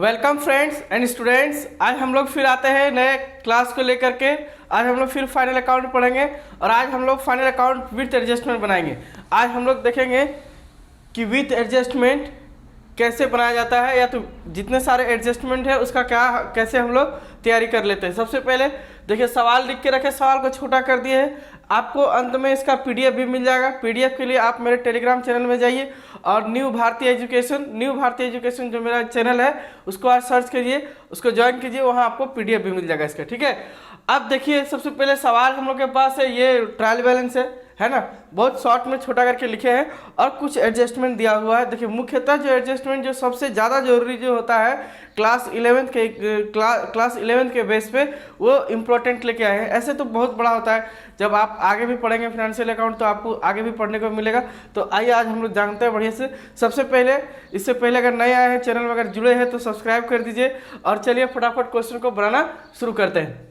Welcome friends and students. आज हम लोग फिर आते हैं नए क्लास को लेकर के। आज हम लोग फिर फाइनल अकाउंट पढ़ेंगे और आज हम लोग फाइनल अकाउंट विथ एडजस्टमेंट बनाएंगे। आज हम लोग देखेंगे कि विथ एडजस्टमेंट कैसे बनाया जाता है, या तो जितने सारे एडजस्टमेंट है उसका क्या कैसे हम लोग तैयारी कर लेते हैं। सबसे पहले देखिए, सवाल लिख के रखे, सवाल को छोटा कर दिए है। आपको अंत में इसका पीडीएफ भी मिल जाएगा। पीडीएफ के लिए आप मेरे टेलीग्राम चैनल में जाइए और न्यू भारतीय एजुकेशन जो मेरा चैनल है उसको आज सर्च कीजिए, उसको ज्वाइन कीजिए, वहाँ आपको पीडीएफ भी मिल जाएगा इसका। ठीक है, अब देखिए सबसे पहले सवाल हम लोग के पास है, ये ट्रायल बैलेंस है ना, बहुत शॉर्ट में छोटा करके लिखे हैं और कुछ एडजस्टमेंट दिया हुआ है। देखिए मुख्यतः जो एडजस्टमेंट जो सबसे ज़्यादा जरूरी जो होता है क्लास 11 के बेस पे वो इम्पोर्टेंट लेके आए हैं। ऐसे तो बहुत बड़ा होता है, जब आप आगे भी पढ़ेंगे फाइनेंशियल अकाउंट तो आपको आगे भी पढ़ने को मिलेगा। तो आइए आज हम लोग जानते हैं बढ़िया से। सबसे पहले इससे पहले अगर नए आए हैं चैनल में, अगर जुड़े हैं तो सब्सक्राइब कर दीजिए और चलिए फटाफट क्वेश्चन को बनाना शुरू करते हैं।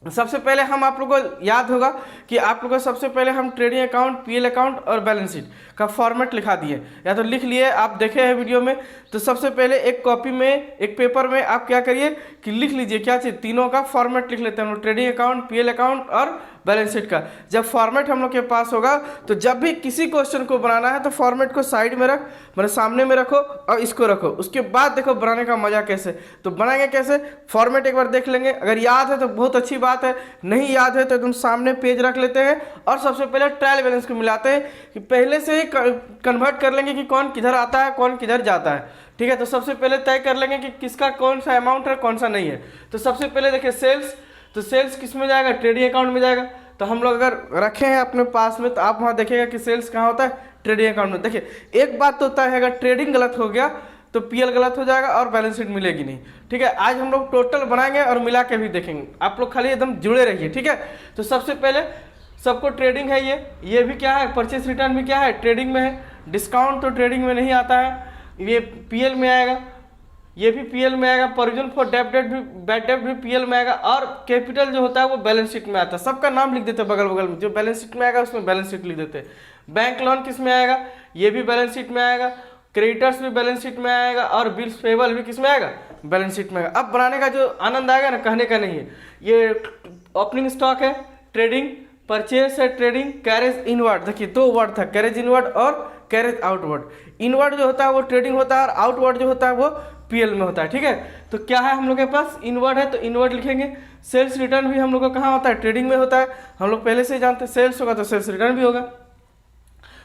सबसे पहले हम आप लोगों को याद होगा कि आप लोगों को सबसे पहले हम ट्रेडिंग अकाउंट, पीएल अकाउंट और बैलेंस शीट का फॉर्मेट लिखा दिए, या तो लिख लिए, आप देखे हैं वीडियो में। तो सबसे पहले एक कॉपी में, एक पेपर में आप क्या करिए कि लिख लीजिए क्या चीज़, तीनों का फॉर्मेट लिख लेते हैं हम लोग, ट्रेडिंग अकाउंट, पीएल अकाउंट और बैलेंस शीट का। जब फॉर्मेट हम लोग के पास होगा तो जब भी किसी क्वेश्चन को बनाना है तो फॉर्मेट को साइड में रख, मतलब सामने में रखो और इसको रखो। उसके बाद देखो बनाने का मजा कैसे, तो बनाएंगे कैसे, फॉर्मेट एक बार देख लेंगे। अगर याद है तो बहुत अच्छी बात है, नहीं याद है तो एकदम सामने पेज रख लेते हैं और सबसे पहले ट्रायल बैलेंस को मिलाते हैं कि पहले से ही कन्वर्ट कर लेंगे कि कौन किधर आता है कौन किधर जाता है। ठीक है, तो सबसे पहले तय कर लेंगे कि किसका कौन सा अमाउंट है कौन सा नहीं है। तो सबसे पहले देखिए सेल्स, तो सेल्स किस में जाएगा, ट्रेडिंग अकाउंट में जाएगा। तो हम लोग अगर रखे हैं अपने पास में तो आप वहाँ देखेगा कि सेल्स कहाँ होता है, ट्रेडिंग अकाउंट में। देखिए एक बात तो होता है, अगर ट्रेडिंग गलत हो गया तो पीएल गलत हो जाएगा और बैलेंस शीट मिलेगी नहीं। ठीक है, आज हम लोग टोटल बनाएंगे और मिला के भी देखेंगे, आप लोग खाली एकदम जुड़े रहिए। ठीक है, तो सबसे पहले सबको ट्रेडिंग है, ये भी क्या है, परचेस रिटर्न भी क्या है, ट्रेडिंग में है। डिस्काउंट तो ट्रेडिंग में नहीं आता है, ये पीएल में आएगा, ये भी पीएल में आएगा। प्रोविजन फॉर डेट भी, बैड डेट भी पीएल में आएगा और कैपिटल जो होता है वो बैलेंस शीट में आता है। सबका नाम लिख देते हैं बगल बगल में, जो बैलेंस शीट में आएगा उसमें बैलेंस शीट लिख देते हैं। बैंक लोन किस में आएगा, ये भी बैलेंस शीट में आएगा। क्रेडिटर्स भी बैलेंस शीट में आएगा और बिल्स पेबल भी किस में आएगा, बैलेंस शीट में आएगा। अब बनाने का जो आनंद आएगा ना, कहने का नहीं है। ये ओपनिंग स्टॉक है ट्रेडिंग, परचेस है ट्रेडिंग, कैरेज इनवर्ड, देखिए दो वर्ड था, कैरेज इनवर्ड और कैरेज आउटवर्ड। इनवर्ड जो होता है वो ट्रेडिंग होता है और आउटवर्ड जो होता है वो पीएल में होता है। ठीक है, तो क्या है हम लोग के पास, इनवर्ड है तो इनवर्ड लिखेंगे। सेल्स रिटर्न भी हम लोग का कहाँ होता है, ट्रेडिंग में होता है, हम लोग पहले से ही जानते हैं। सेल्स होगा तो सेल्स रिटर्न भी होगा।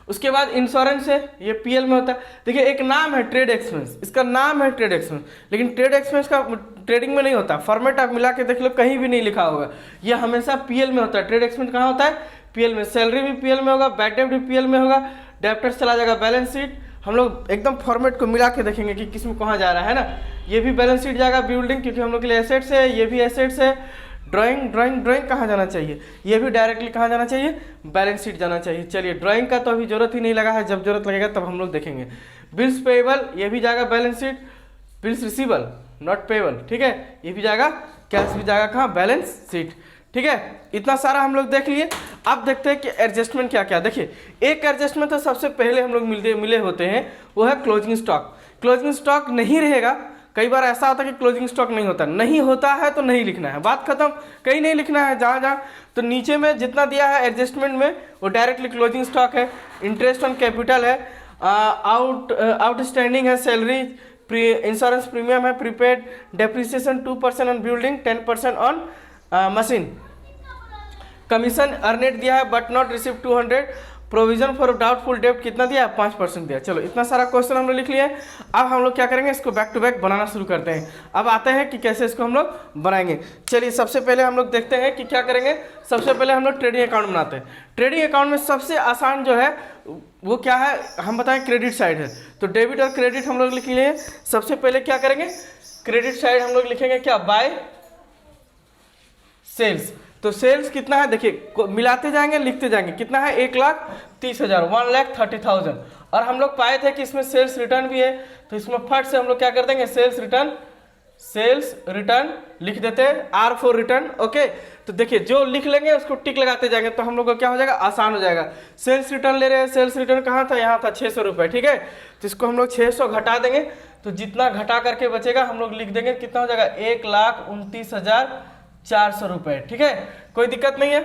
उसके बाद इंश्योरेंस है, ये पीएल में होता है। देखिए एक नाम है ट्रेड एक्सपेंस, इसका नाम है ट्रेड एक्सपेंस, लेकिन ट्रेड एक्सपेंस का ट्रेडिंग में नहीं होता। फॉर्मेट आप मिला के देख लो, कहीं भी नहीं लिखा होगा, ये हमेशा पीएल में होता है। ट्रेड एक्सपेंस कहाँ होता है, पीएल में। सैलरी भी पीएल में होगा, बैड डेट भी पीएल में होगा, डेप्टर्स चला जाएगा बैलेंस शीट। हम लोग एकदम फॉर्मेट को मिला के देखेंगे कि किस में कहाँ जा रहा है ना। ये भी बैलेंस शीट जाएगा, बिल्डिंग क्योंकि हम लोग के लिए एसेट्स है, ये भी एसेट्स है। ड्राइंग कहाँ जाना चाहिए, ये भी डायरेक्टली कहाँ जाना चाहिए, बैलेंस शीट जाना चाहिए। चलिए ड्राइंग का तो अभी जरूरत ही नहीं लगा है, जब जरूरत लगेगा तब हम लोग देखेंगे। बिल्स पेएबल, ये भी जाएगा balance sheet. Bills receivable not payable, ठीक है, ये भी जाएगा। कैश भी जाएगा कहाँ, बैलेंस शीट। ठीक है, इतना सारा हम लोग देख लिए। अब देखते हैं कि एडजस्टमेंट क्या क्या। देखिए एक एडजस्टमेंट तो सबसे पहले हम लोग मिले होते हैं, वो है क्लोजिंग स्टॉक। क्लोजिंग स्टॉक नहीं रहेगा, कई बार ऐसा होता है कि क्लोजिंग स्टॉक नहीं होता, नहीं होता है तो नहीं लिखना है, बात खत्म। कहीं नहीं लिखना है, जहाँ तो नीचे में जितना दिया है एडजस्टमेंट में वो डायरेक्टली क्लोजिंग स्टॉक है। इंटरेस्ट ऑन कैपिटल है, आउटस्टैंडिंग है, सैलरी, इंश्योरेंस प्रीमियम है, prepaid, depreciation 2% on building, 10% on machine, commission अर्नेड दिया है but not receive 200, provision for doubtful डेब्ट कितना दिया, 5% दिया। चलो इतना सारा क्वेश्चन हम लोग लिख लिए। अब हम लोग क्या करेंगे, इसको बैक टू बैक बनाना शुरू करते हैं। अब आते हैं कि कैसे इसको हम लोग बनाएंगे। चलिए सबसे पहले हम लोग देखते हैं कि क्या करेंगे। सबसे पहले हम लोग ट्रेडिंग अकाउंट बनाते हैं। ट्रेडिंग अकाउंट में सबसे आसान जो है वो क्या है, हम बताएं क्रेडिट साइड है। तो डेबिट और क्रेडिट हम लोग लिख लिए। सबसे पहले क्या करेंगे, क्रेडिट साइड हम लोग लिखेंगे क्या, बाय सेल्स। तो सेल्स कितना है, देखिए मिलाते जाएंगे लिखते जाएंगे, कितना है, 1,30,000, 1,30,000। और हम लोग पाए थे कि इसमें सेल्स रिटर्न भी है, तो इसमें फट से हम लोग क्या कर देंगे, सेल्स रिटर्न सेल्स रिटर्न लिख देते हैं, R फॉर रिटर्न। ओके, तो देखिए जो लिख लेंगे उसको टिक लगाते जाएंगे तो हम लोग को क्या हो जाएगा, आसान हो जाएगा। सेल्स रिटर्न ले रहे हैं, सेल्स रिटर्न कहाँ था, यहाँ था 600 रुपये, ठीक है। तो इसको हम लोग 600 घटा देंगे, तो जितना घटा करके बचेगा हम लोग लिख देंगे, कितना हो जाएगा, 1,29,400 रुपये, ठीक है, कोई दिक्कत नहीं है।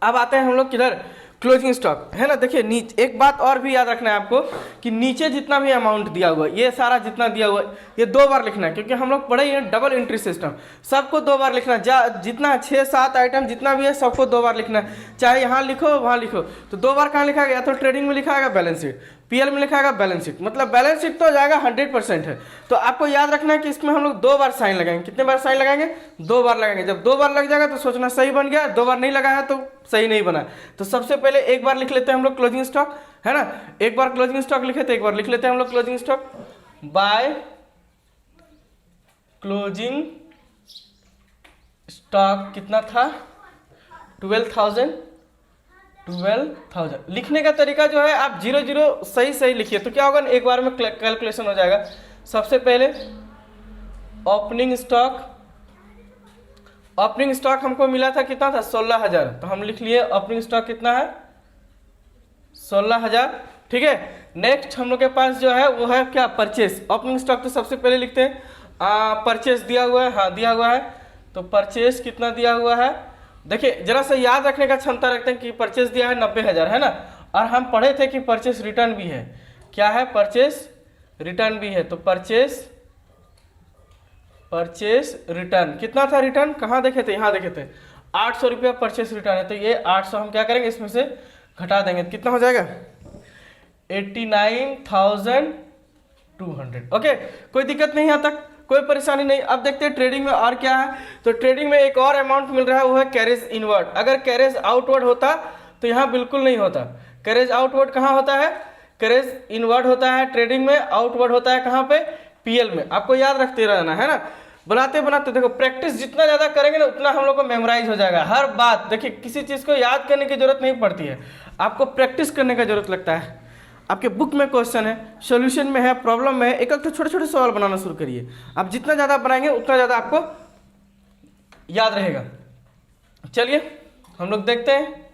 अब आते हैं हम लोग किधर, क्लोजिंग स्टॉक, है ना। देखिए नीचे एक बात और भी याद रखना है आपको कि नीचे जितना भी अमाउंट दिया हुआ है, ये सारा जितना दिया हुआ है ये 2 बार लिखना है, क्योंकि हम लोग पढ़े ही हैं डबल एंट्री सिस्टम, सबको 2 बार लिखना है। जितना 6-7 आइटम जितना भी है सबको 2 बार लिखना है, चाहे यहाँ लिखो वहाँ लिखो। तो 2 बार कहाँ लिखा गया, तो ट्रेडिंग में लिखा गया बैलेंस शीट, पीएल में लिखा गया बैलेंस शीट, मतलब बैलेंस शीट तो जाएगा 100% है। तो आपको याद रखना है कि इसमें हम लोग 2 बार साइन लगाएंगे। कितने बार साइन लगाएंगे, 2 बार लगाएंगे। जब 2 बार लग जाएगा तो सोचना सही बन गया, 2 बार नहीं लगा है तो सही नहीं बना। तो सबसे पहले एक बार लिख लेते हैं हम लोग क्लोजिंग स्टॉक, है ना। एक बार क्लोजिंग स्टॉक लिखे तो एक बार लिख लेते हैं हम लोग closing stock by closing stock कितना था, 12,000। लिखने का तरीका जो है आप 0 सही सही लिखिए, तो क्या होगा ना, एक बार में कैलकुलेशन हो जाएगा। सबसे पहले ओपनिंग स्टॉक हमको मिला था, कितना था, 16,000, तो हम लिख लिए ओपनिंग स्टॉक कितना है, 16,000, ठीक है। नेक्स्ट हम लोग के पास जो है वो है क्या, परचेस। ओपनिंग स्टॉक तो सबसे पहले लिखते हैं, परचेस दिया हुआ है, हाँ दिया हुआ है, तो परचेस कितना दिया हुआ है। देखिए जरा सा याद रखने का क्षमता रखते हैं कि परचेस दिया है 90,000, है ना। और हम पढ़े थे कि परचेस रिटर्न भी है, क्या है, परचेस रिटर्न भी है। तो परचेस रिटर्न कितना था, रिटर्न कहाँ देखे थे, यहाँ देखे थे, 800 रुपया परचेस रिटर्न है। तो ये 800 हम क्या करेंगे, इसमें से घटा देंगे, कितना हो जाएगा, 89,200। ओके, कोई दिक्कत नहीं यहाँ तक, कोई परेशानी नहीं। अब देखते हैं ट्रेडिंग में और क्या है। तो ट्रेडिंग में एक और अमाउंट मिल रहा है, वो है कैरेज इनवर्ड। अगर कैरेज आउटवर्ड होता तो यहाँ बिल्कुल नहीं होता। कैरेज आउटवर्ड कहाँ होता है, कैरेज इनवर्ड होता है ट्रेडिंग में, आउटवर्ड होता है कहाँ पे, पीएल में। आपको याद रखते रहना है ना, बनाते बनाते देखो प्रैक्टिस जितना ज़्यादा करेंगे ना उतना हम लोग को मेमोराइज हो जाएगा हर बात। देखिए किसी चीज़ को याद करने की जरूरत नहीं पड़ती है, आपको प्रैक्टिस करने का जरूरत लगता है। आपके बुक में क्वेश्चन है, सॉल्यूशन में है, प्रॉब्लम में है, एक एक छोटे छोटे सवाल बनाना शुरू करिए। आप जितना ज़्यादा बनाएंगे उतना ज़्यादा आपको याद रहेगा। चलिए हम लोग देखते हैं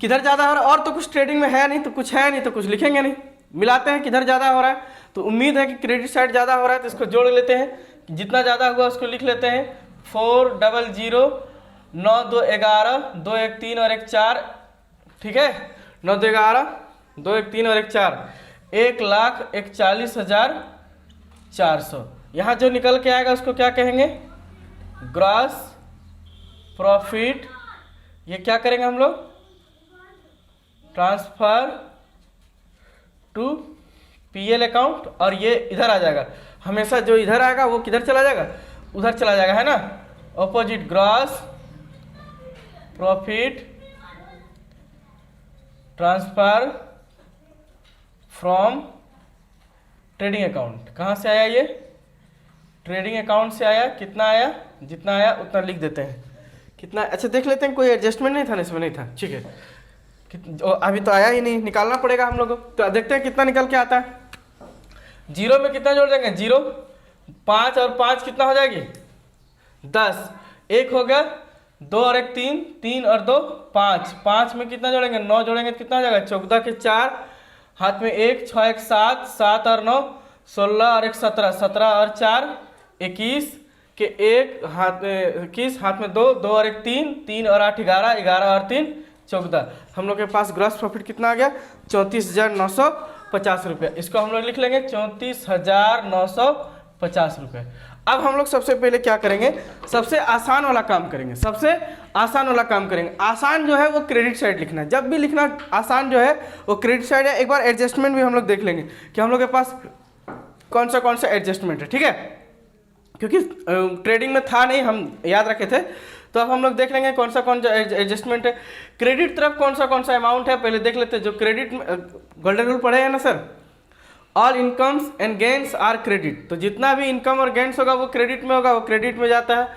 किधर ज़्यादा हो रहा है। और तो कुछ ट्रेडिंग में है नहीं तो कुछ है नहीं तो कुछ लिखेंगे नहीं, मिलाते हैं किधर ज़्यादा हो रहा है। तो उम्मीद है कि क्रेडिट साइड ज़्यादा हो रहा है तो इसको जोड़ लेते हैं, जितना ज़्यादा हुआ उसको लिख लेते हैं। 400 9 2 11 2 1 3 और 1 4, ठीक है, 9 2 11 2 1 3 और 1 4, 1,41,400। यहाँ जो निकल के आएगा उसको क्या कहेंगे, ग्रॉस प्रॉफिट। ये क्या करेंगे हम लोग, ट्रांसफर टू पीएल अकाउंट, और ये इधर आ जाएगा। हमेशा जो इधर आएगा वो किधर चला जाएगा, उधर चला जाएगा, है ना। Opposite gross profit transfer from trading account. कहाँ से आया ये, ट्रेडिंग अकाउंट से आया। कितना आया, जितना आया उतना लिख देते हैं। कितना, अच्छा देख लेते हैं, कोई एडजस्टमेंट नहीं था ना इसमें, नहीं था, ठीक है। अभी तो आया ही नहीं, निकालना पड़ेगा हम लोग को। तो देखते हैं कितना निकल के आता है। जीरो में कितना जोड़ देंगे, 0 5 और 5 कितना हो जाएगी, 10। 1 हो गया, 2 और 1 3, 3 और 2 5, 5 में कितना जोड़ेंगे, 9 जोड़ेंगे तो कितना हो जाएगा, 14 के 4, हाथ में 1, 6 1 7, 7 और 9 16 और 1 17, 17 और 4 21 के 1 हाथ में 21, हाथ में 2, 2 और 1 3, 3 और 8 11, 11 और 3 14। हम लोग के पास ग्रॉस प्रॉफिट कितना आ गया, 34,950 रुपये। इसको हम लोग लिख लेंगे 34,950 रुपये। अब हम लोग सबसे पहले क्या करेंगे, सबसे आसान वाला काम करेंगे, सबसे आसान वाला काम करेंगे। आसान जो है वो क्रेडिट साइड लिखना है, जब भी लिखना आसान जो है वो क्रेडिट साइड है। एक बार एडजस्टमेंट भी हम लोग देख लेंगे कि हम लोग के पास कौन सा एडजस्टमेंट है, ठीक है, क्योंकि ट्रेडिंग में था नहीं, हम याद रखे थे। तो अब हम लोग देख लेंगे कौन सा एडजस्टमेंट है। क्रेडिट तरफ कौन सा अमाउंट है पहले देख लेते हैं। जो क्रेडिट में गोल्डन रूल पढ़े हैं ना sir, all incomes and gains are credit. तो जितना भी इनकम और गेन्स होगा वो क्रेडिट में होगा, वो क्रेडिट में जाता है।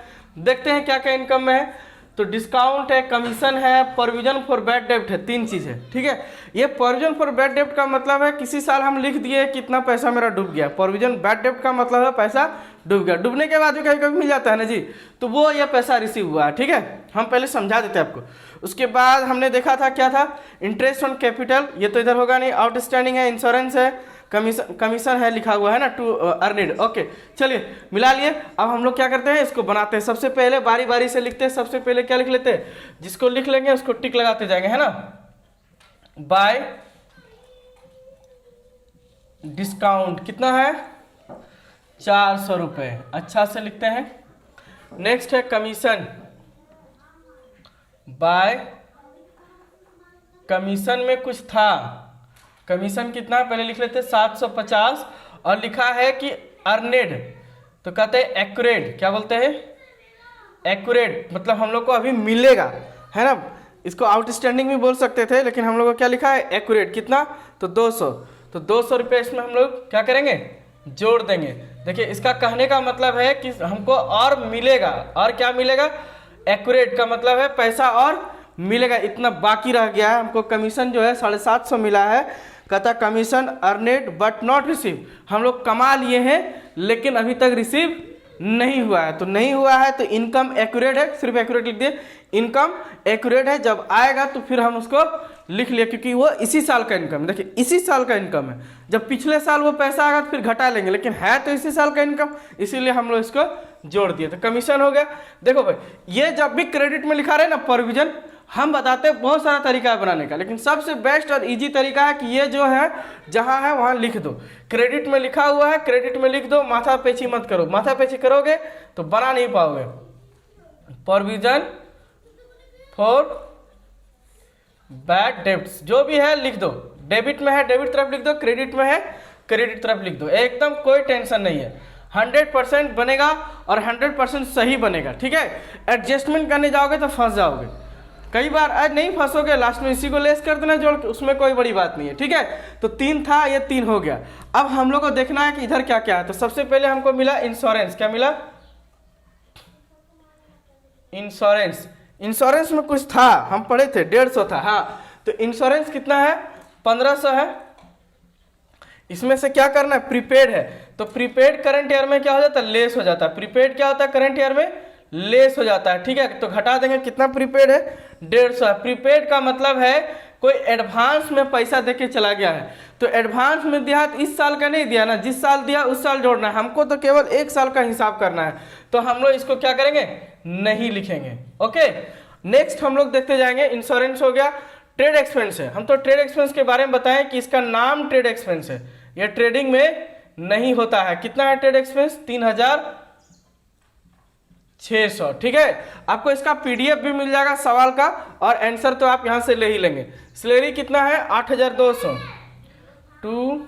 देखते हैं क्या क्या इनकम में है। तो डिस्काउंट है, कमीशन है, प्रोविजन फॉर बैड डेब्ट है, 3 चीज़ है। ठीक है, ये प्रोविजन फॉर बैड डेब्ट का मतलब है किसी साल हम लिख दिए कितना पैसा मेरा डूब गया। प्रोविजन बैड डेब्ट का मतलब है पैसा डूब गया, डूबने के बाद भी कभी कभी मिल जाता है ना जी, तो वो ये पैसा रिसीव हुआ है। ठीक है, हम पहले समझा देते हैं आपको। उसके बाद हमने देखा था क्या था, इंटरेस्ट ऑन कैपिटल, ये तो इधर होगा नहीं, आउटस्टैंडिंग है, इंश्योरेंस है, कमीशन है, लिखा हुआ है ना, टू अर्निड। ओके, चलिए मिला लिए। अब हम लोग क्या करते हैं, इसको बनाते हैं। सबसे पहले बारी बारी से लिखते हैं। सबसे पहले क्या लिख लेते हैं, जिसको लिख लेंगे उसको टिक लगाते जाएंगे, है ना। बाय डिस्काउंट कितना है, 400 रुपये, अच्छा से लिखते हैं। नेक्स्ट है कमीशन, बाय कमीशन में कुछ था, कमीशन कितना पहले लिख लेते हैं 750, और लिखा है कि अर्नेड, तो कहते हैं एक्यूरेट, क्या बोलते हैं, एक्यूरेट, मतलब हम लोग को अभी मिलेगा, है ना। इसको आउटस्टैंडिंग भी बोल सकते थे, लेकिन हम लोग को क्या लिखा है, एक्यूरेट, कितना, तो 200। तो 200 रुपये इसमें हम लोग क्या करेंगे, जोड़ देंगे। देखिए, इसका कहने का मतलब है कि हमको और मिलेगा, और क्या मिलेगा, एक्यूरेट का मतलब है पैसा और मिलेगा, इतना बाकी रह गया है। हमको कमीशन जो है 750 मिला है, कहता कमीशन अर्नेड बट नॉट रिसीव, हम लोग कमा लिए हैं लेकिन अभी तक रिसीव नहीं हुआ है। तो नहीं हुआ है तो इनकम एक्यूरेट है, सिर्फ एक्यूरेट लिख दिए, इनकम एक्यूरेट है। जब आएगा तो फिर हम उसको लिख लिए, क्योंकि वो इसी साल का इनकम है। देखिए, इसी साल का इनकम है, जब पिछले साल वो पैसा आएगा तो फिर घटा लेंगे, लेकिन है तो इसी साल का इनकम, इसीलिए हम लोग इसको जोड़ दिए। तो कमीशन हो गया। देखो भाई, ये जब भी क्रेडिट में लिखा रहे ना प्रोविजन, हम बताते हैं बहुत सारा तरीका है बनाने का, लेकिन सबसे बेस्ट और इजी तरीका है कि ये जो है जहां है वहां लिख दो। क्रेडिट में लिखा हुआ है, क्रेडिट में लिख दो, माथा पेची मत करो। माथा पेची करोगे तो बना नहीं पाओगे। प्रोविजन फॉर बैड डेब्ट्स जो भी है लिख दो, डेबिट में है डेबिट तरफ लिख दो, क्रेडिट में है क्रेडिट तरफ लिख दो, एकदम कोई टेंशन नहीं है। 100% बनेगा और 100% सही बनेगा। ठीक है, एडजस्टमेंट करने जाओगे तो फंस जाओगे, कई बार आज नहीं फंसोगे, लास्ट में इसी को लेस कर देना जोड़ के, उसमें कोई बड़ी बात नहीं है। ठीक है, तो 3 था, ये 3 हो gया। अब हम लोग को देखना है कि इधर क्या क्या है। तो सबसे पहले हमको मिला इंश्योरेंस, क्या मिला, इंश्योरेंस। इंश्योरेंस में कुछ था, हम पढ़े थे 150 था, हाँ। तो इंश्योरेंस कितना है, 1500 है। इसमें से क्या करना है, प्रीपेड है, तो प्रीपेड करंट ईयर में क्या हो जाता है, लेस हो जाता है। प्रीपेड क्या होता है, करंट ईयर में लेस हो जाता है। ठीक है, तो घटा देंगे, कितना प्रीपेड है, 150 है। प्रीपेड का मतलब है कोई एडवांस में पैसा देके चला गया है, तो एडवांस में दिया तो इस साल का नहीं दिया ना, जिस साल दिया उस साल जोड़ना है। हमको तो केवल 1 साल का हिसाब करना है, तो हम लोग इसको क्या करेंगे, नहीं लिखेंगे। ओके, नेक्स्ट हम लोग देखते जाएंगे। इंश्योरेंस हो गया। ट्रेड एक्सपेंस है, हम तो ट्रेड एक्सपेंस के बारे में बताएं कि इसका नाम ट्रेड एक्सपेंस है, यह ट्रेडिंग में नहीं होता है। कितना है ट्रेड एक्सपेंस, 3600। ठीक है, आपको इसका पीडीएफ भी मिल जाएगा सवाल का, और आंसर तो आप यहां से ले ही लेंगे। सैलरी कितना है, 8200 टू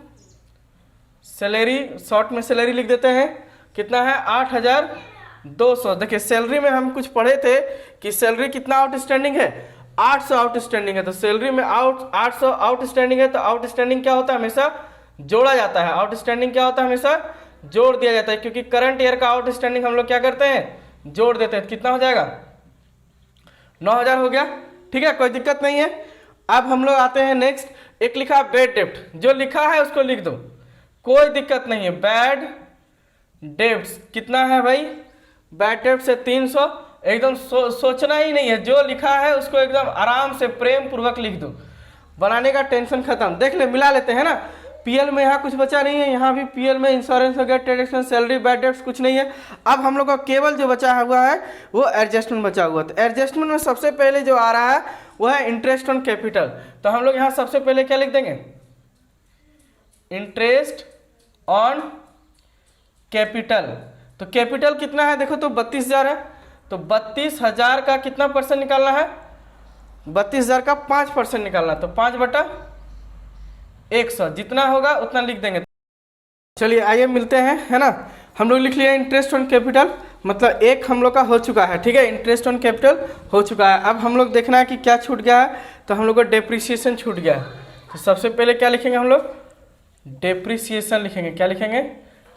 सैलरी, शॉर्ट में सैलरी लिख देते हैं, कितना है 8200। देखिए, सैलरी में हम कुछ पढ़े थे कि सैलरी कितना आउटस्टैंडिंग है, 800 आउटस्टैंडिंग है। तो सैलरी में 800 आउटस्टैंडिंग है, तो आउटस्टैंडिंग क्या होता है, हमेशा जोड़ा जाता है। आउटस्टैंडिंग क्या होता है, हमेशा जोड़ दिया जाता है, क्योंकि करंट ईयर का आउटस्टैंडिंग हम लोग क्या करते हैं, जोड़ देते हैं। कितना हो जाएगा, 9000 हो गया। ठीक है, कोई दिक्कत नहीं है। अब हम लोग आते हैं नेक्स्ट, एक लिखा है बैड डेब्ट, जो लिखा है उसको लिख दो, कोई दिक्कत नहीं है। बैड डेब्ट्स कितना है भाई, बैड डेब्ट से 300, एकदम सोचना ही नहीं है, जो लिखा है उसको एकदम आराम से प्रेम पूर्वक लिख दो, बनाने का टेंशन खत्म। देख ले, मिला लेते हैं ना। पीएल में यहाँ कुछ बचा नहीं है, यहाँ भी पीएल में इंश्योरेंस हो गया, trade expense, salary, bad debts कुछ नहीं है। अब हम लोग का केवल जो बचा हुआ है वो एडजस्टमेंट बचा हुआ। तो एडजस्टमेंट में सबसे पहले जो आ रहा है वो है इंटरेस्ट ऑन कैपिटल। तो हम लोग यहाँ सबसे पहले क्या लिख देंगे, इंटरेस्ट ऑन कैपिटल। तो कैपिटल कितना है, देखो तो 32000 है, तो 32000 का कितना परसेंट निकालना है, 32000 का 5% निकालना, तो 5/100, जितना होगा उतना लिख देंगे। चलिए आइए मिलते हैं, है ना। हम लोग लिख लिए इंटरेस्ट ऑन कैपिटल, मतलब एक हम लोग का हो चुका है। ठीक है, इंटरेस्ट ऑन कैपिटल हो चुका है। अब हम लोग देखना है कि क्या छूट गया है, तो हम लोग को डेप्रिसिएशन छूट गया है। तो सबसे पहले क्या लिखेंगे हम लोग, डेप्रिसिएशन लिखेंगे। क्या लिखेंगे,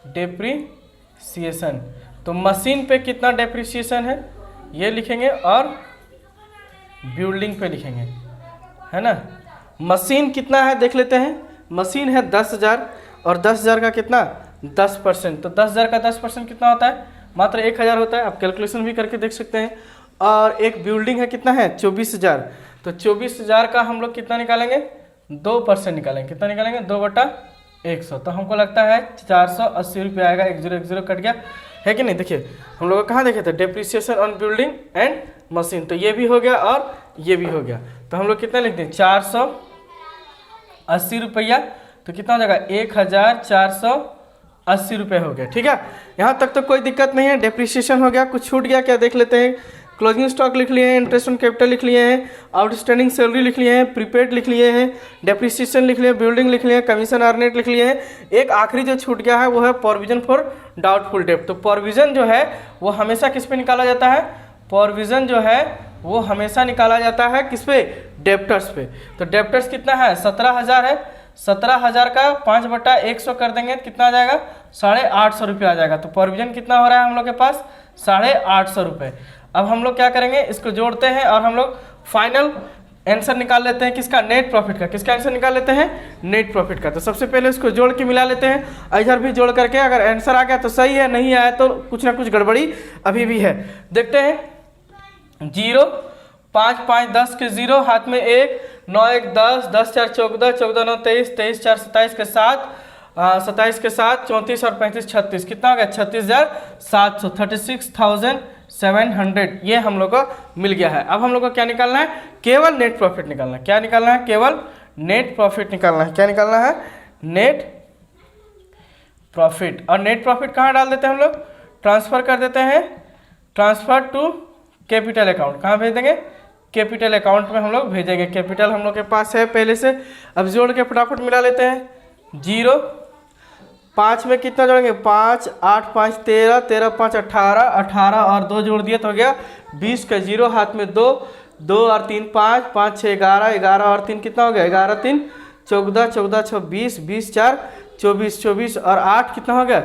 डेप्रिसिएशन। तो मशीन पे कितना डेप्रिसिएशन है ये लिखेंगे, और बिल्डिंग पे लिखेंगे, है ना। मशीन कितना है देख लेते हैं। मशीन है 10,000 और 10,000 का कितना 10%, तो 10,000 का 10% कितना होता है, मात्र 1,000 होता है। आप कैलकुलेशन भी करके देख सकते हैं। और एक बिल्डिंग है कितना है 24,000, तो 24,000 का हम लोग कितना निकालेंगे 2% निकालेंगे। कितना निकालेंगे 2/100, तो हमको लगता है 480 रुपये आएगा। 1010 कट गया है कि नहीं। देखिए हम लोग कहाँ देखे थे, depreciation on building and machine, तो ये भी हो गया और ये भी हो गया। तो हम लोग कितना लिखते हैं 480 रुपया, तो कितना हो जाएगा 1,480 रुपये हो गया। ठीक है, यहाँ तक तो कोई दिक्कत नहीं है। डेप्रिसिएशन हो गया, कुछ छूट गया क्या देख लेते हैं। क्लोजिंग स्टॉक लिख लिए हैं, इंटरेस्ट ऑन कैपिटल लिख लिए हैं, आउटस्टैंडिंग सैलरी लिख लिए हैं, प्रीपेड लिख लिए हैं, डेप्रिसिएशन लिख लिए, बिल्डिंग लिख लिए, कमीशन अर्नेट लिख लिए हैं। एक आखिरी जो छूट गया है वो है प्रोविजन फॉर डाउटफुल डेब्ट। तो प्रोविजन जो है वो हमेशा किस पे निकाला जाता है, प्रोविजन जो है वो हमेशा निकाला जाता है किस पे, डेब्टर्स पे। तो डेब्टर्स कितना है 17,000 है, 17,000 का 5/100 कर देंगे कितना आ जाएगा 850 रुपये आ जाएगा। तो प्रोविजन कितना हो रहा है हम लोग के पास 850 रुपये। अब हम लोग क्या करेंगे, इसको जोड़ते हैं और हम लोग फाइनल आंसर निकाल लेते हैं किसका, नेट प्रॉफिट का। किसका आंसर निकाल लेते हैं, नेट प्रॉफिट का। तो सबसे पहले इसको जोड़ के मिला लेते हैं, इधर भी जोड़ करके अगर आंसर आ गया तो सही है, नहीं आया तो कुछ ना कुछ गड़बड़ी अभी भी है। देखते हैं 0 5 5 10 के 0, हाथ में 1 9 1 10 10 4 14 14 9 23 23 4 27 के 7 27 के 7 34 और 35 36, कितना हो गया 36,700 36,700 ये हम लोग को मिल गया है। अब हम लोग को क्या निकालना है, केवल नेट प्रॉफिट निकालना है। क्या निकालना है, केवल नेट प्रॉफिट निकालना है। क्या निकालना है, नेट प्रॉफिट। और नेट प्रॉफिट कहाँ डाल देते हैं हम लोग, ट्रांसफर कर देते हैं, ट्रांसफर टू कैपिटल अकाउंट। कहाँ भेज देंगे, कैपिटल अकाउंट में हम लोग भेजेंगे। कैपिटल हम लोग के पास है पहले से। अब जोड़ के फटाफट मिला लेते हैं। 0 5 में कितना जोड़ेंगे 5 8 5 13 13 5 18 18 और 2 जोड़ दिए तो हो गया 20 का 0, हाथ में 2 2 और 3 5 5 6 11 11 और 3 कितना हो गया 11 3 14 14 6 20 20 4 24 24 और 8 कितना हो गया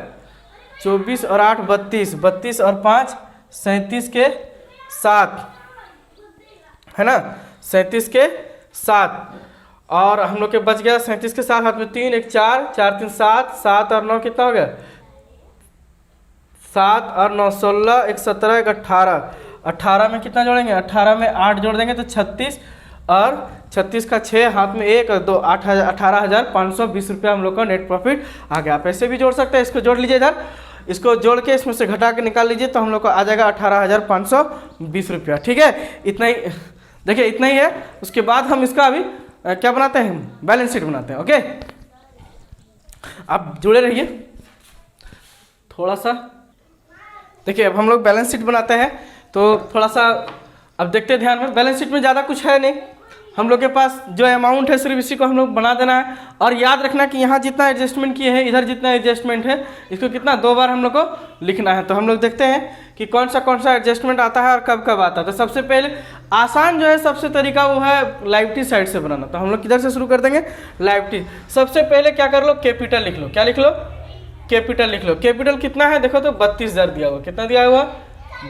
24 और 8 32 32 और 5 37 के 7, है ना, 37 के 7 और हम लोग के बच गया 37 के 7, हाथ में 3 1 4 4 3 7 7 और 9 कितना हो गया 7 और 9 16 1 17 1 18 18 में कितना जोड़ेंगे 18 में 8 जोड़ देंगे तो 36 और 36 का 6, हाथ में 1 और 2 18,520 रुपया हम लोग का नेट प्रॉफिट आ गया। आप ऐसे भी जोड़ सकते हैं, इसको जोड़ लीजिए इधर, इसको जोड़ के इसमें से घटा के निकाल लीजिए तो हम लोग को आ जाएगा 18,520 रुपया। ठीक है, इतना ही, देखिए इतना ही है। उसके बाद हम इसका अभी क्या बनाते हैं, बैलेंस शीट बनाते हैं। ओके, आप जुड़े रहिए थोड़ा सा। देखिए अब हम लोग बैलेंस शीट बनाते हैं तो थोड़ा सा अब देखते हैं ध्यान में। बैलेंस शीट में ज़्यादा कुछ है नहीं, हम लोग के पास जो अमाउंट है सिर्फ इसी को हम लोग बना देना है। और याद रखना कि यहाँ जितना एडजस्टमेंट किए हैं, इधर जितना एडजस्टमेंट है, इसको कितना 2 बार हम लोग को लिखना है। तो हम लोग देखते हैं कि कौन सा एडजस्टमेंट आता है और कब कब आता है। तो सबसे पहले आसान जो है सबसे तरीका वो है लायबिलिटी साइड से बनाना। तो हम लोग किधर से शुरू कर देंगे, लायबिलिटी। सबसे पहले क्या कर लो, कैपिटल लिख लो। क्या लिख लो, कैपिटल लिख लो। कैपिटल कितना है देखो तो 32,000 दिया हुआ, कितना दिया हुआ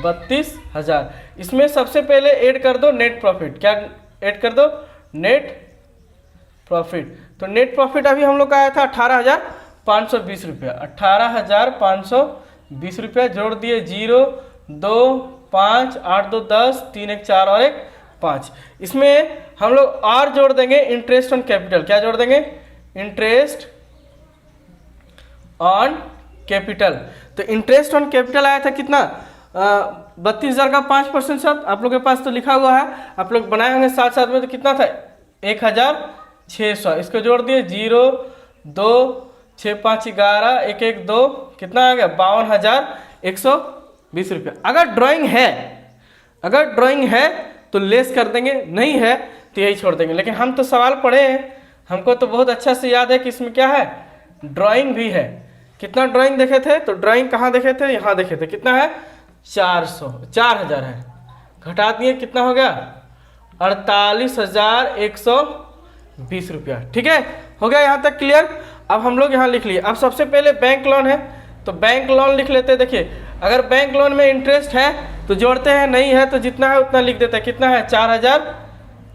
32,000। इसमें सबसे पहले ऐड कर दो नेट प्रॉफिट। क्या ऐड कर दो, नेट प्रॉफिट। तो नेट प्रॉफिट अभी हम लोग का आया था 18,520 रुपया। 18,520 रुपया जोड़ दिए, 0 2 5 8 2 10 3 1 4 और 1 5। इसमें हम लोग और जोड़ देंगे इंटरेस्ट ऑन कैपिटल। क्या जोड़ देंगे, इंटरेस्ट ऑन कैपिटल। तो इंटरेस्ट ऑन कैपिटल आया था कितना 32,000 का 5% शब्द आप लोग के पास तो लिखा हुआ है, आप लोग बनाए होंगे साथ साथ में। तो कितना था 1,600। इसको जोड़ दिए, 0 2 6 5 11 1 1 2 कितना आ गया 52,120 रुपया। अगर ड्राइंग है तो लेस कर देंगे, नहीं है तो यही छोड़ देंगे। लेकिन हम तो सवाल पढ़े हैं, हमको तो बहुत अच्छा से याद है कि इसमें क्या है, ड्राइंग भी है। कितना ड्राइंग देखे थे, तो ड्राइंग कहाँ देखे थे, यहाँ देखे थे। कितना है 4,000 है, घटा दिए कितना हो गया 48,120 रुपया। ठीक है, हो गया यहाँ तक क्लियर। अब हम लोग यहाँ लिख लिए। अब सबसे पहले बैंक लोन है तो बैंक लोन लिख लेते हैं। देखिए अगर बैंक लोन में इंटरेस्ट है तो जोड़ते हैं, नहीं है तो जितना है उतना लिख देते हैं। कितना है 4,000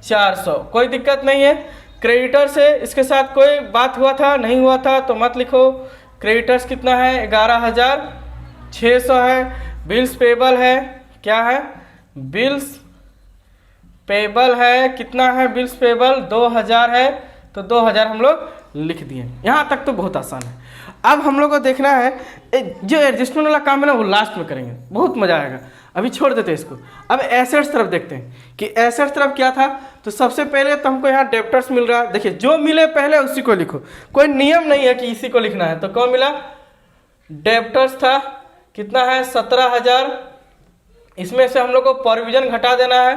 400, कोई दिक्कत नहीं है। क्रेडिटर से इसके साथ कोई बात हुआ था नहीं हुआ था तो मत लिखो। क्रेडिटर्स कितना है 11,600 है। बिल्स पेबल है, क्या है बिल्स पेबल है, कितना है बिल्स पेबल 2000 है, तो 2000 हम लोग लिख दिए। यहाँ तक तो बहुत आसान है। अब हम लोग को देखना है जो एडजस्टमेंट वाला काम है ना वो लास्ट में करेंगे, बहुत मजा आएगा। अभी छोड़ देते हैं इसको। अब एसेट्स तरफ देखते हैं कि एसेट्स तरफ क्या था। तो सबसे पहले तो हमको यहाँ डेप्टर्स मिल रहा है। देखिए जो मिले पहले उसी को लिखो, कोई नियम नहीं है कि इसी को लिखना है। तो कौन मिला डेप्टर्स था, कितना है 17,000। इसमें से हम लोग को प्रोविजन घटा देना है।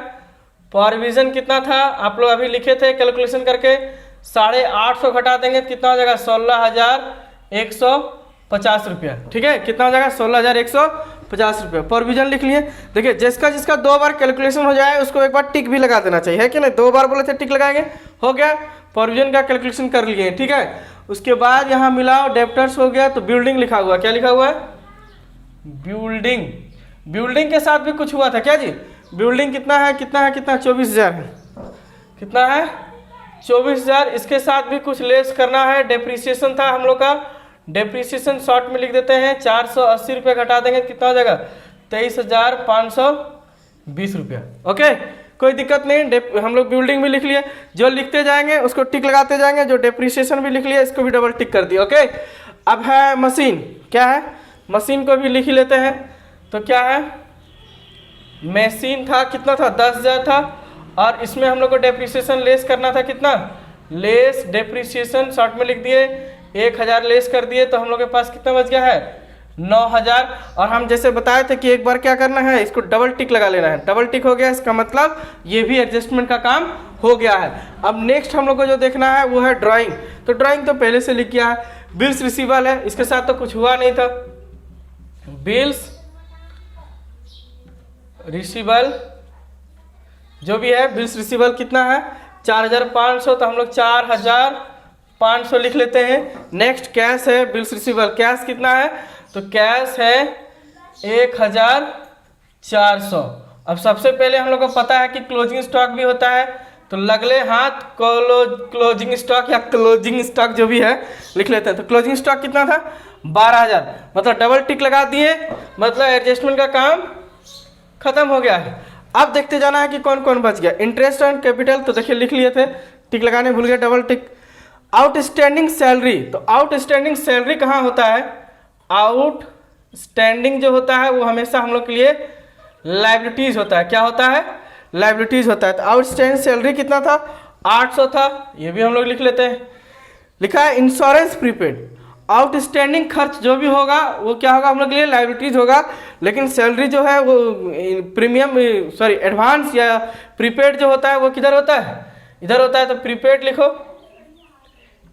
प्रोविजन कितना था आप लोग अभी लिखे थे कैलकुलेशन करके, 850 घटा देंगे कितना हो जाएगा 16,150 रुपया। ठीक है, कितना हो जाएगा 16,150 रुपया। प्रोविजन लिख लिए। देखिए जिसका जिसका 2 बार कैलकुलेशन हो जाए उसको एक बार टिक भी लगा देना चाहिए, है कि नहीं। 2 बार बोले थे टिक लगाएंगे, हो गया। प्रोविजन का कैलकुलेशन कर लिए, ठीक है। उसके बाद यहाँ मिलाओ डेप्टर्स हो गया। तो बिल्डिंग लिखा हुआ, क्या लिखा हुआ है बिल्डिंग। बिल्डिंग के साथ भी कुछ हुआ था क्या जी। बिल्डिंग कितना है 24,000 है, कितना है 24,000। इसके साथ भी कुछ लेस करना है। डेप्रिसिएशन था हम लोग का, डेप्रिसिएशन शॉर्ट में लिख देते हैं 480 रुपये घटा देंगे कितना हो जाएगा 23,520 रुपया। ओके, कोई दिक्कत नहीं। हम लोग बिल्डिंग भी लिख लिए, जो लिखते जाएंगे उसको टिक लगाते जाएंगे। जो डेप्रिसिएशन भी लिख लिया इसको भी डबल टिक कर दिया। ओके, अब है मशीन, क्या है मशीन को भी लिख ही लेते हैं। तो क्या है मशीन था, कितना था 10,000 था। और इसमें हम लोग को डेप्रिसिएशन लेस करना था, कितना लेस डेप्रिसिएशन शॉर्ट में लिख दिए 1,000 लेस कर दिए। तो हम लोग के पास कितना बच गया है 9,000। और हम जैसे बताए थे कि एक बार क्या करना है इसको डबल टिक लगा लेना है। डबल टिक हो गया, इसका मतलब ये भी एडजस्टमेंट का काम हो गया है। अब नेक्स्ट हम लोग को जो देखना है वो है ड्राइंग। तो ड्राइंग तो पहले से लिख गया है। बिल्स रिसीवल है, इसके साथ तो कुछ हुआ नहीं था। बिल्स रिसीवल जो भी है, बिल्स रिसीवल कितना है 4,500। तो हम लोग 4,500 लिख लेते हैं। नेक्स्ट कैश है बिल्स रिसीवल, कैश कितना है तो कैश है 1,400। अब सबसे पहले हम लोग को पता है कि क्लोजिंग स्टॉक भी होता है। तो लगले हाथ क्लोजिंग स्टॉक या क्लोजिंग स्टॉक जो भी है लिख लेते हैं। तो क्लोजिंग स्टॉक कितना था 12,000, मतलब डबल टिक लगा दिए, मतलब एडजस्टमेंट का काम खत्म हो गया है। अब देखते जाना है कि कौन कौन बच गया। इंटरेस्ट ऑन कैपिटल तो देखिए लिख लिए थे, टिक लगाने भूल गए, डबल टिक। आउटस्टैंडिंग सैलरी, तो आउटस्टैंडिंग सैलरी कहाँ होता है, आउटस्टैंडिंग जो होता है वो हमेशा हम लोग के लिए लायबिलिटीज होता है। क्या होता है लायबिलिटीज होता है। तो आउटस्टैंडिंग सैलरी कितना था 800 था, ये भी हम लोग लिख लेते हैं। लिखा है इंश्योरेंस प्रीपेड, आउटस्टैंडिंग खर्च जो भी होगा वो क्या होगा हम लोग के लिए लायबिलिटीज होगा। लेकिन सैलरी जो है वो प्रीमियम एडवांस या प्रीपेड जो होता है वो किधर होता है इधर होता है। तो प्रीपेड लिखो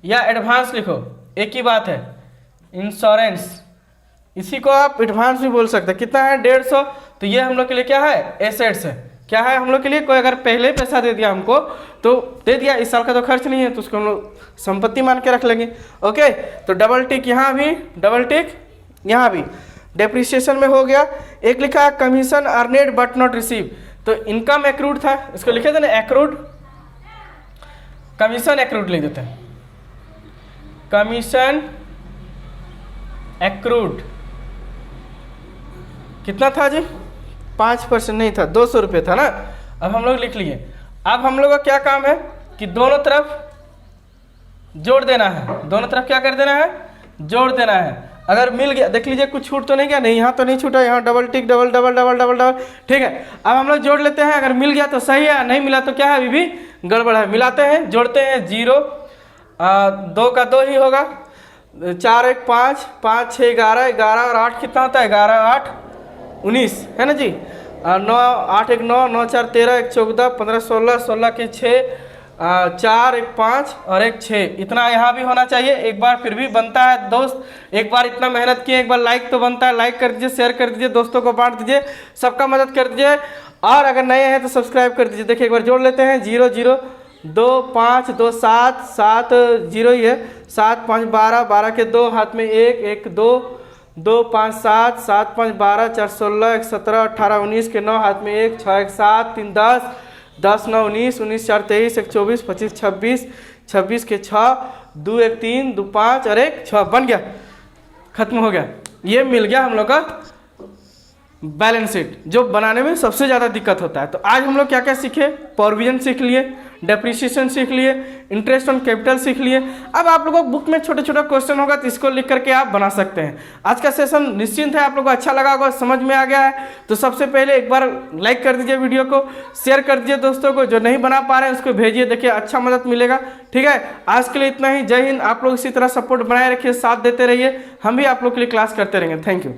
या एडवांस लिखो, एक ही बात है। इंश्योरेंस इसी को आप एडवांस भी बोल सकते हैं। कितना है 150। तो ये हम लोग के लिए क्या है एसेट्स है। क्या है हम लोग के लिए, कोई अगर पहले पैसा दे दिया हमको तो दे दिया, इस साल का तो खर्च नहीं है तो उसको हम लोग संपत्ति मान के रख लेंगे। ओके, तो डबल टिक यहाँ भी, डबल टिक यहाँ भी। डेप्रिसिएशन में हो गया। एक लिखा है कमीशन अर्नेड बट नॉट रिसीव, तो इनकम एक्रूड था, इसको लिखे थे ना एक्रूड, कमीशन एक्रूड लिख देते हैं। कमीशन एक्रूड कितना था जी 5% नहीं था, 200 रुपये था ना। अब हम लोग लिख लिए। अब हम लोग का क्या काम है कि दोनों तरफ जोड़ देना है। दोनों तरफ क्या कर देना है जोड़ देना है। अगर मिल गया देख लीजिए कुछ छूट तो नहीं गया, नहीं यहाँ तो नहीं छूटा, यहाँ double tick double double double double double. ठीक है, अब हम लोग जोड़ लेते हैं। अगर मिल गया तो सही है, नहीं मिला तो क्या है अभी भी गड़बड़ है। मिलाते हैं, जोड़ते हैं। 0 2 का 2 ही होगा, 4 1 5 5 6 11 11 और 8 कितना होता है 11 8 19 है ना जी। 9 8 1 9 9 4 13 1 14 15 16 16 के 6 4 1 5 और 1 6, इतना यहाँ भी होना चाहिए। एक बार फिर भी बनता है दोस्त, एक बार इतना मेहनत किए, एक बार लाइक तो बनता है। लाइक कर दीजिए, शेयर कर दीजिए, दोस्तों को बांट दीजिए, सबका मदद कर दीजिए। और अगर नए हैं तो सब्सक्राइब कर दीजिए। देखिए एक बार जोड़ लेते हैं। 0 0 2 5 2 7 7 0 ही है, 7 5 12 12 के 2 हाथ में 1 1 2 2 5 7 7 5 12 4 16 1 17 18 19 के 9 हाथ में 1 6 1 7 3 10 10 9 19, 19 4 23, 1 24, 25 26, 26 के 6, 2 1 3, 2 5 और 1 6, बन गया, खत्म हो गया। ये मिल गया हम लोग का बैलेंस शीट, जो बनाने में सबसे ज़्यादा दिक्कत होता है। तो आज हम लोग क्या क्या सीखे, प्रोविजन सीख लिए, डेप्रिसिएशन सीख लिए, इंटरेस्ट ऑन कैपिटल सीख लिए। अब आप लोगों को बुक में छोटे छोटे क्वेश्चन होगा तो इसको लिख करके आप बना सकते हैं। आज का सेशन निश्चिंत है, आप लोगों को अच्छा लगा होगा, समझ में आ गया है। तो सबसे पहले एक बार लाइक कर दीजिए, वीडियो को शेयर कर दीजिए दोस्तों को, जो नहीं बना पा रहे हैं उसको भेजिए, देखिए अच्छा मदद मिलेगा। ठीक है, आज के लिए इतना ही। जय हिंद। आप लोग इसी तरह सपोर्ट बनाए रखिए, साथ देते रहिए, हम भी आप लोग के लिए क्लास करते रहेंगे। Thank you.